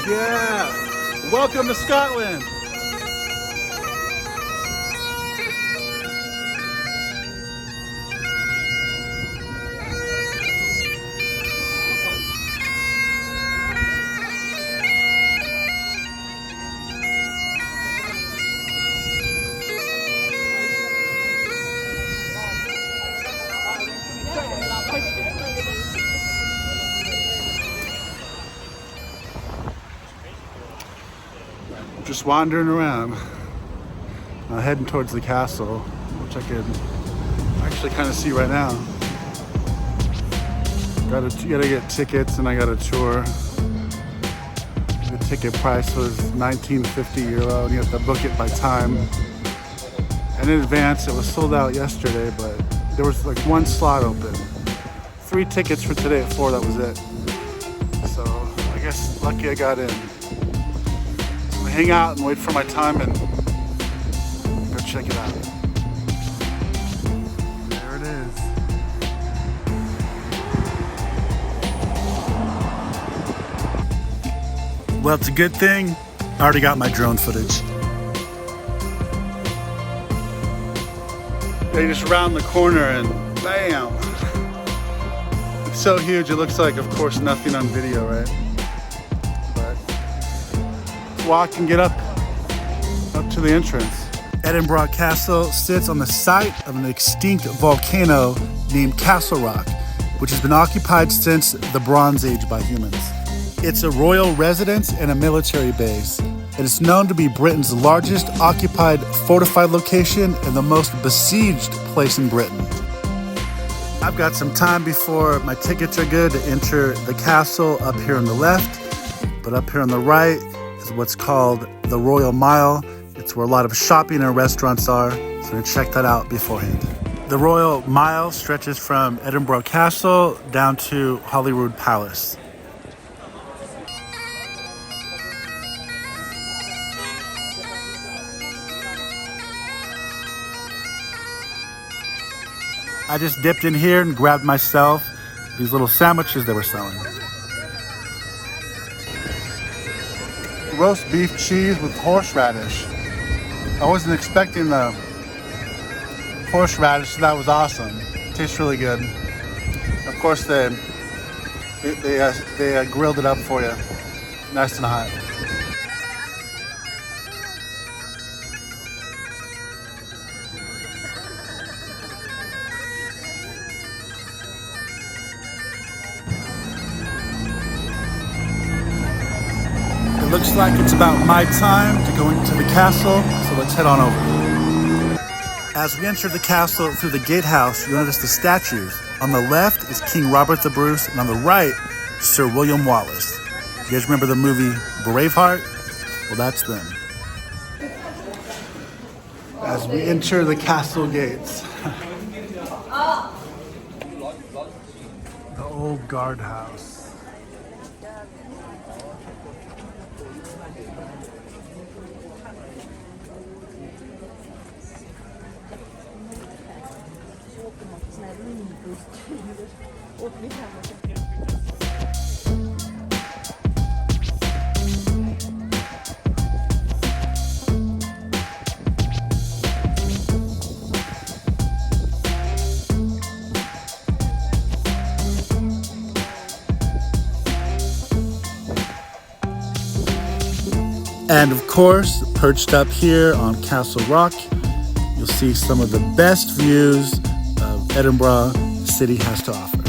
Yeah! Welcome to Scotland! Just wandering around, heading towards the castle, which I can actually kind of see right now. Gotta get tickets, and I got a tour. The ticket price was €19.50, and you have to book it by time and in advance. It was sold out yesterday, but there was like one slot open. 3 tickets for today at 4, that was it. So I guess lucky I got in. Hang out and wait for my time and go check it out. There it is. Well, it's a good thing I already got my drone footage. They just round the corner and bam! It's so huge, it looks like, of course, nothing on video, right? Walk and get up to the entrance. Edinburgh Castle sits on the site of an extinct volcano named Castle Rock, which has been occupied since the Bronze Age by humans. It's a royal residence and a military base, and it's known to be Britain's largest occupied fortified location and the most besieged place in Britain. I've got some time before my tickets are good to enter the castle up here on the left, but up here on the right is what's called the Royal Mile. It's where a lot of shopping and restaurants are, so check that out beforehand. The Royal Mile stretches from Edinburgh Castle down to Holyrood Palace. I just dipped in here and grabbed myself these little sandwiches they were selling. Roast beef cheese with horseradish. I wasn't expecting the horseradish, so that was awesome. Tastes really good. Of course, they grilled it up for you, nice and hot. Looks like it's about my time to go into the castle, so let's head on over. As we enter the castle through the gatehouse, you'll notice the statues. On the left is King Robert the Bruce, and on the right, Sir William Wallace. You guys remember the movie Braveheart? Well, that's them. As we enter the castle gates. The old guardhouse. And of course, perched up here on Castle Rock, you'll see some of the best views of Edinburgh City has to offer.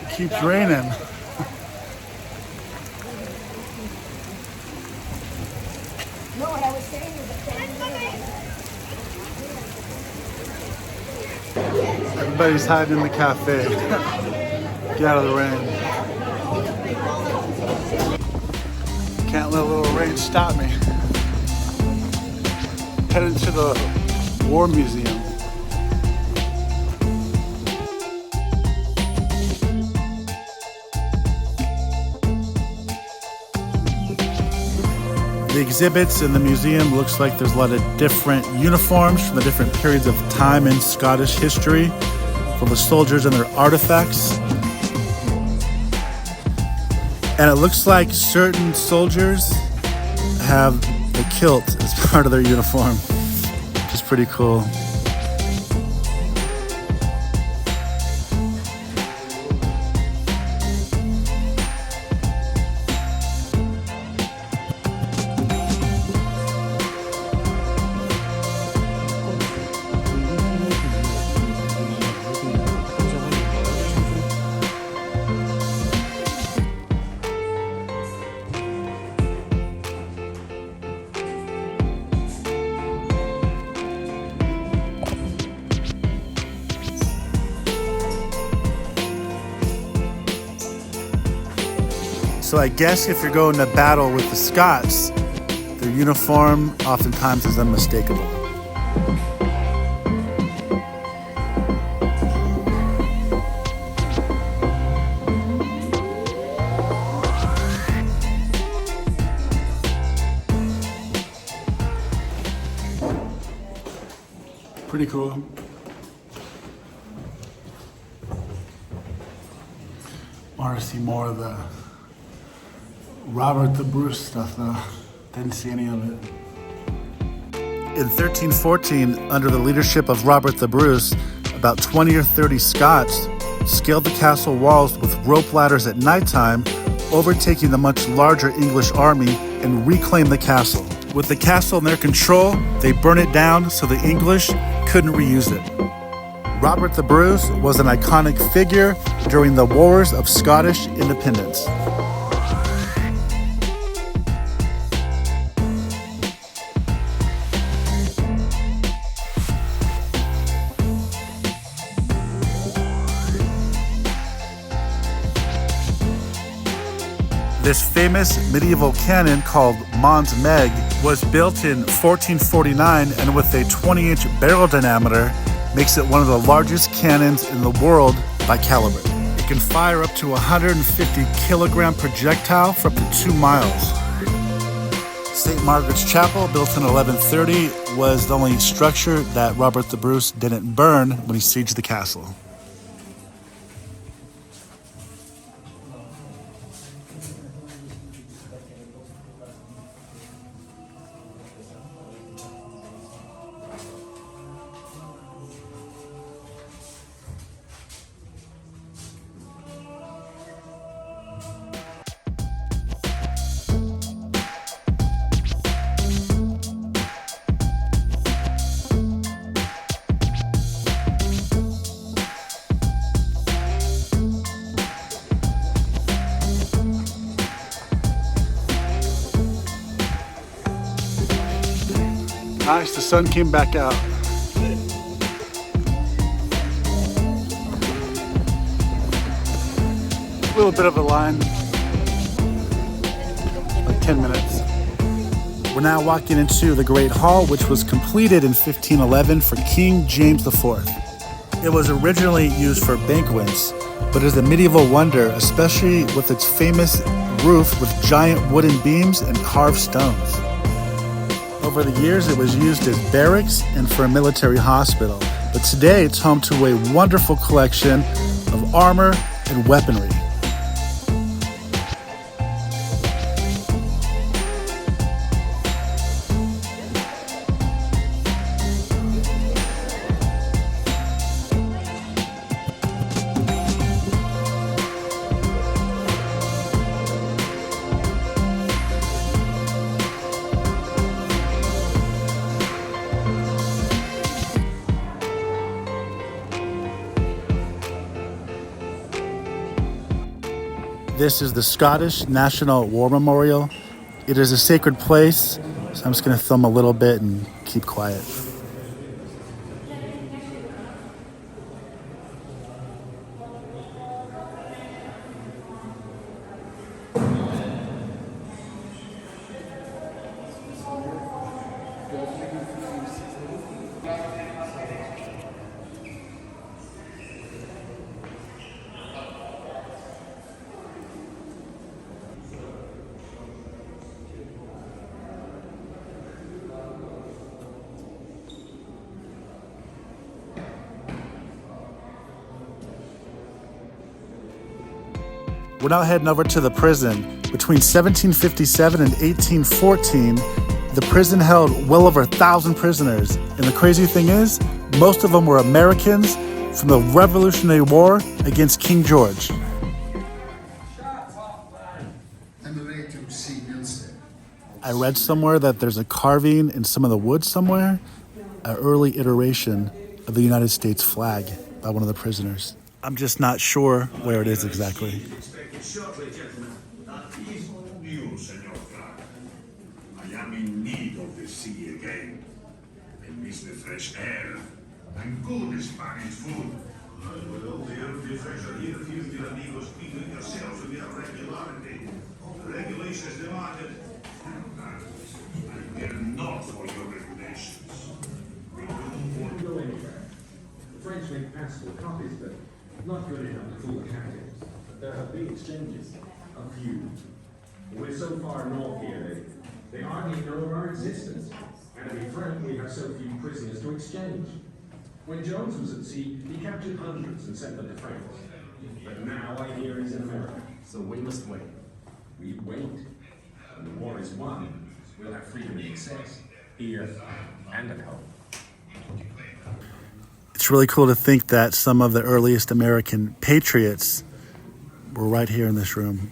It keeps raining. Everybody's hiding in the cafe. Get out of the rain. Can't let a little rain stop me. Heading to the War Museum. The exhibits in the museum looks like there's a lot of different uniforms from the different periods of time in Scottish history for the soldiers and their artifacts. And it looks like certain soldiers have the kilt as part of their uniform, which is pretty cool. So I guess if you're going to battle with the Scots, their uniform oftentimes is unmistakable. Pretty cool. Want to see more of the Robert the Bruce stuff though. Didn't see any of it. In 1314, under the leadership of Robert the Bruce, about 20 or 30 Scots scaled the castle walls with rope ladders at nighttime, overtaking the much larger English army and reclaimed the castle. With the castle in their control, they burned it down so the English couldn't reuse it. Robert the Bruce was an iconic figure during the Wars of Scottish Independence. This famous medieval cannon called Mons Meg was built in 1449 and with a 20-inch barrel diameter makes it one of the largest cannons in the world by caliber. It can fire up to 150 kilogram projectile for up to 2 miles. St. Margaret's Chapel, built in 1130, was the only structure that Robert the Bruce didn't burn when he sieged the castle. Nice, the sun came back out. A little bit of a line, like 10 minutes. We're now walking into the Great Hall, which was completed in 1511 for King James IV. It was originally used for banquets, but is a medieval wonder, especially with its famous roof with giant wooden beams and carved stones. Over the years, it was used as barracks and for a military hospital, but today it's home to a wonderful collection of armor and weaponry. This is the Scottish National War Memorial. It is a sacred place, so I'm just going to film a little bit and keep quiet. We're now heading over to the prison. Between 1757 and 1814, the prison held well over 1,000 prisoners. And the crazy thing is, most of them were Americans from the Revolutionary War against King George. I read somewhere that there's a carving in some of the wood somewhere, an early iteration of the United States flag by one of the prisoners. I'm just not sure where it is exactly. I am in need of the sea again. I miss the fresh air and good Spanish food. Well, the earthly treasure here feels the amigos keeping yourselves with your regularity. Regulations demanded. I care not for your regulations. Won't go anywhere. The French make passable copies, but not good enough to fool the captives. But there have been exchanges. A few. We're so far north here, they hardly know of our existence. And to be frank, we have so few prisoners to exchange. When Jones was at sea, he captured hundreds and sent them to France. But now I hear he's in America. So we must wait. We wait. When the war is won, we'll have freedom in excess, here and at home. It's really cool to think that some of the earliest American patriots were right here in this room.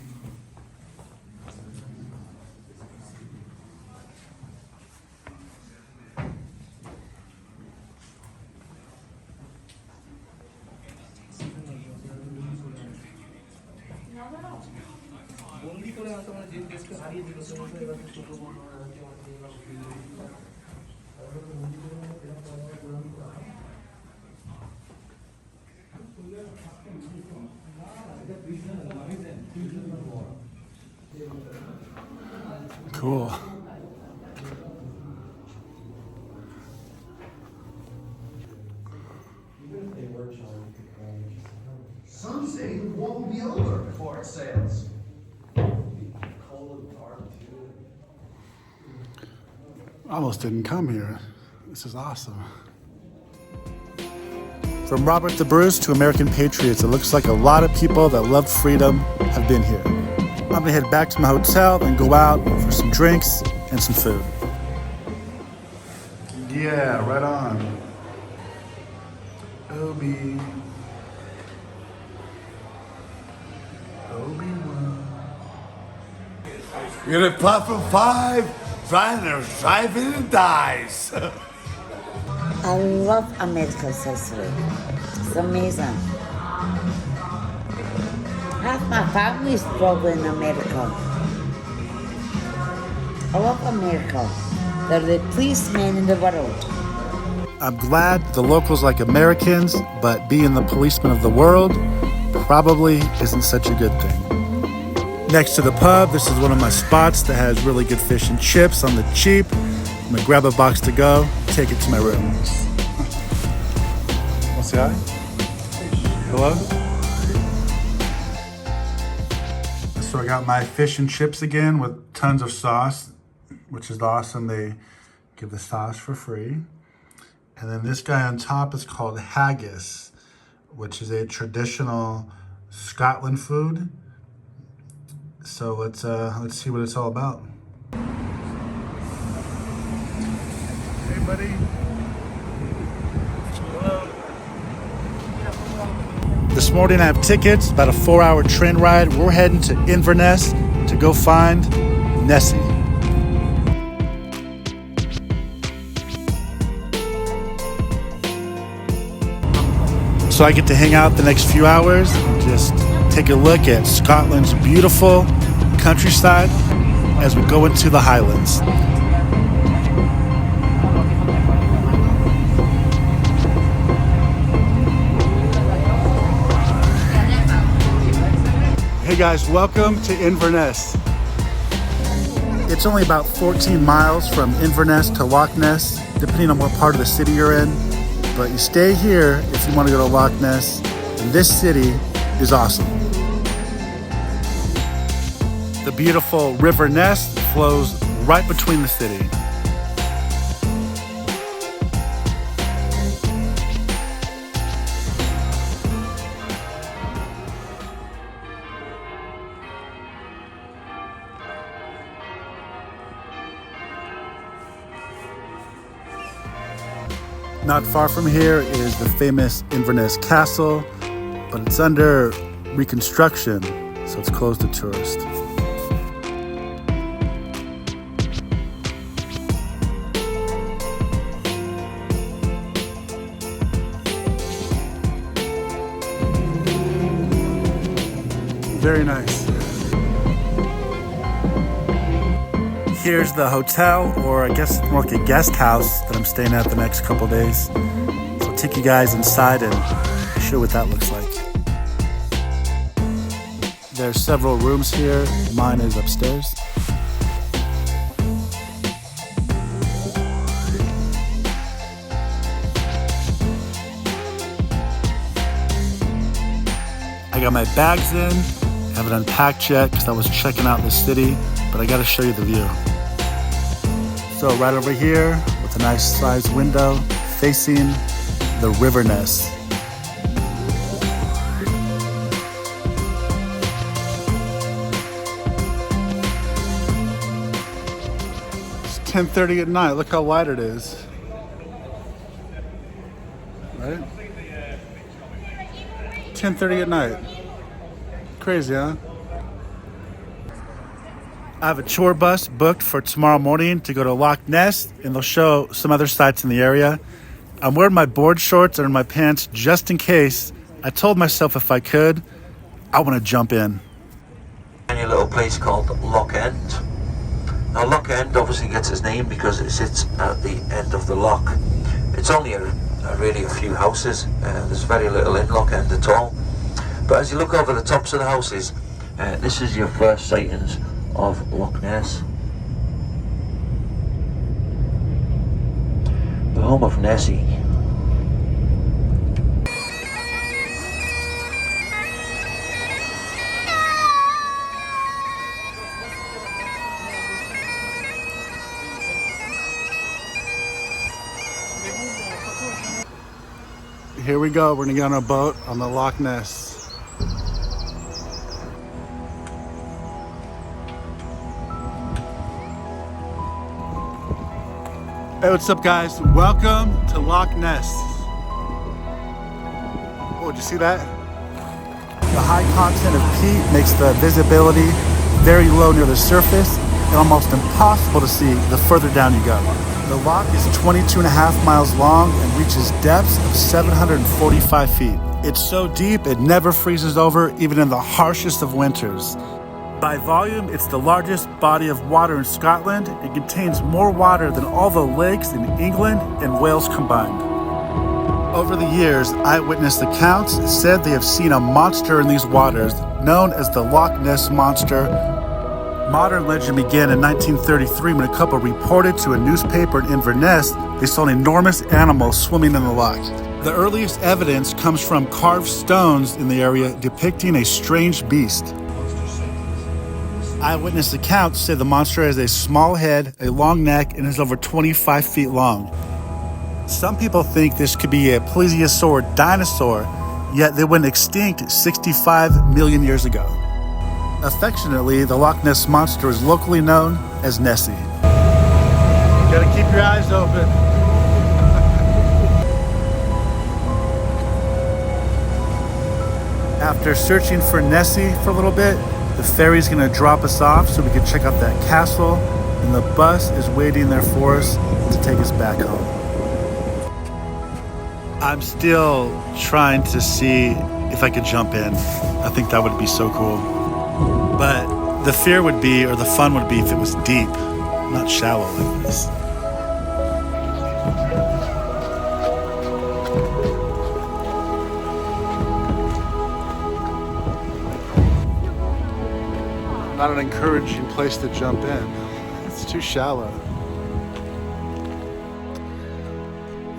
Cool. Some say the war will be over before it sails. Almost didn't come here. This is awesome. From Robert the Bruce to American Patriots, it looks like a lot of people that love freedom have been here. I'm gonna head back to my hotel, then go out for some drinks and some food. Yeah, right on. Obi-Wan. You're a platform 5, driving and dies. I love American history. It's amazing. Half my family is probably in America. I love America. They're the pleased men in the world. I'm glad the locals like Americans, but being the policeman of the world probably isn't such a good thing. Next to the pub, this is one of my spots that has really good fish and chips on the cheap. I'm gonna grab a box to go, take it to my room. Want to say hi? Hello? So I got my fish and chips again with tons of sauce, which is awesome. They give the sauce for free. And then this guy on top is called haggis, which is a traditional Scotland food. So let's see what it's all about. Hey, buddy. Hello. This morning I have tickets, about a 4-hour train ride. We're heading to Inverness to go find Nessie. So I get to hang out the next few hours and just take a look at Scotland's beautiful countryside as we go into the Highlands. Hey guys, welcome to Inverness. It's only about 14 miles from Inverness to Loch Ness, depending on what part of the city you're in. But you stay here if you want to go to Loch Ness. And this city is awesome. The beautiful River Ness flows right between the city. Not far from here is the famous Inverness Castle, but it's under reconstruction, so it's closed to tourists. Very nice. Here's the hotel, or I guess it's more like a guest house that I'm staying at the next couple days. So I'll take you guys inside and show you what that looks like. There's several rooms here. Mine is upstairs. I got my bags in. Haven't unpacked yet because I was checking out the city, but I gotta show you the view. So right over here with a nice sized window facing the River Ness. It's 10:30 at night. Look how wide it is. Right? 10:30 at night. Crazy, huh? I have a tour bus booked for tomorrow morning to go to Loch Ness, and they'll show some other sites in the area. I'm wearing my board shorts under my pants just in case. I told myself if I could, I want to jump in. A little place called Loch End. Now Loch End obviously gets its name because it sits at the end of the loch. It's only really a few houses. There's very little in Loch End at all. But as you look over the tops of the houses, this is your first sightings of Loch Ness. The home of Nessie. Here we go. We're gonna get on a boat on the Loch Ness. Hey, what's up, guys? Welcome to Loch Ness. Oh, did you see that? The high content of peat makes the visibility very low near the surface and almost impossible to see the further down you go. The loch is 22.5 miles long and reaches depths of 745 feet. It's so deep it never freezes over, even in the harshest of winters. By volume, it's the largest body of water in Scotland. It contains more water than all the lakes in England and Wales combined. Over the years, eyewitness accounts said they have seen a monster in these waters, known as the Loch Ness Monster. Modern legend began in 1933 when a couple reported to a newspaper in Inverness they saw an enormous animal swimming in the loch. The earliest evidence comes from carved stones in the area depicting a strange beast. Eyewitness accounts say the monster has a small head, a long neck, and is over 25 feet long. Some people think this could be a plesiosaur dinosaur, yet they went extinct 65 million years ago. Affectionately, the Loch Ness Monster is locally known as Nessie. You gotta keep your eyes open. After searching for Nessie for a little bit, the ferry's gonna drop us off so we can check out that castle, and the bus is waiting there for us to take us back home. I'm still trying to see if I could jump in. I think that would be so cool. But the fear would be, or the fun would be, if it was deep, not shallow like this. Not an encouraging place to jump in. It's too shallow.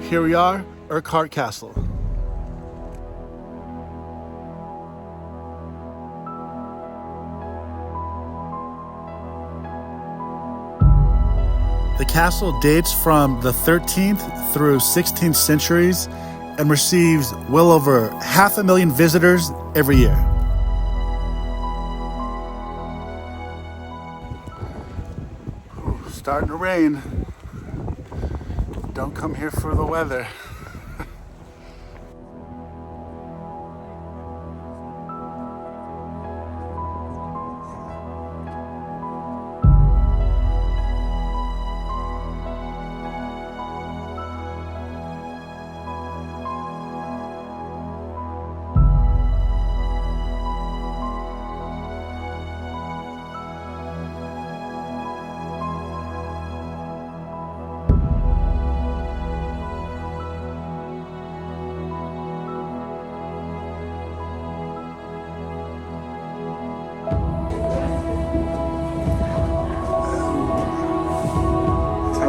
Here we are, Urquhart Castle. The castle dates from the 13th through 16th centuries and receives well over 500,000 visitors every year. Starting to rain. Don't come here for the weather.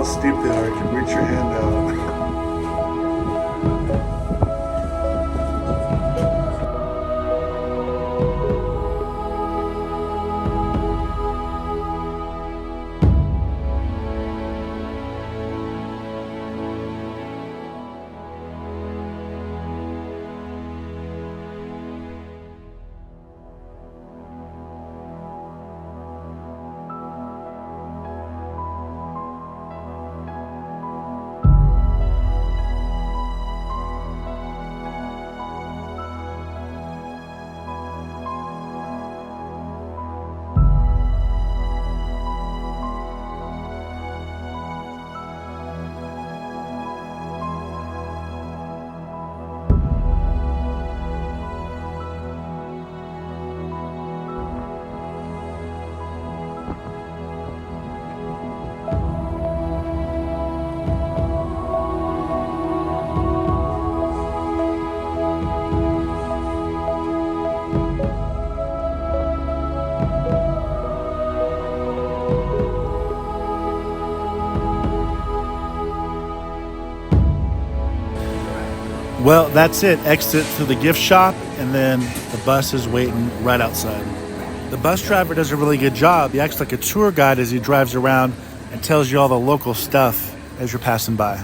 how steep they are. You can reach your hand out. Well, that's it. Exit through the gift shop, and then the bus is waiting right outside. The bus driver does a really good job. He acts like a tour guide as he drives around and tells you all the local stuff as you're passing by.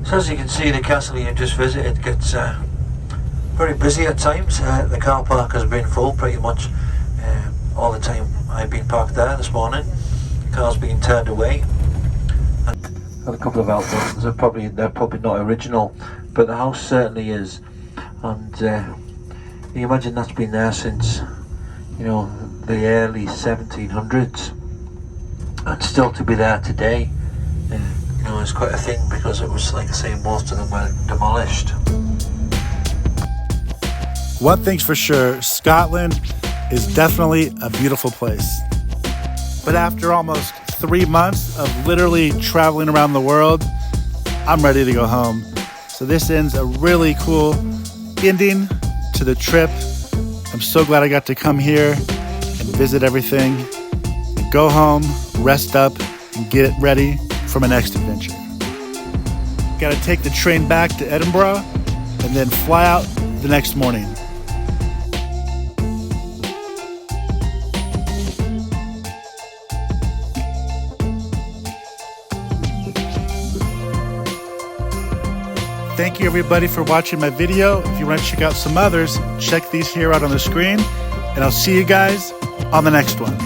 So as you can see, the castle you just visited gets very busy at times. The car park has been full pretty much all the time I've been parked there this morning. Cars being turned away. And a couple of outbuildings. They're probably not original, but the house certainly is. And you imagine that's been there since, you know, the early 1700s, and still to be there today, you know, it's quite a thing, because it was, like I say, most of them were demolished. One thing's for sure, Scotland is definitely a beautiful place. But after almost 3 months of literally traveling around the world, I'm ready to go home. So this ends a really cool ending to the trip. I'm so glad I got to come here and visit everything, and go home, rest up, and get ready for my next adventure. Gotta take the train back to Edinburgh and then fly out the next morning. Thank you everybody for watching my video. If you want to check out some others, check these here out on the screen, and I'll see you guys on the next one.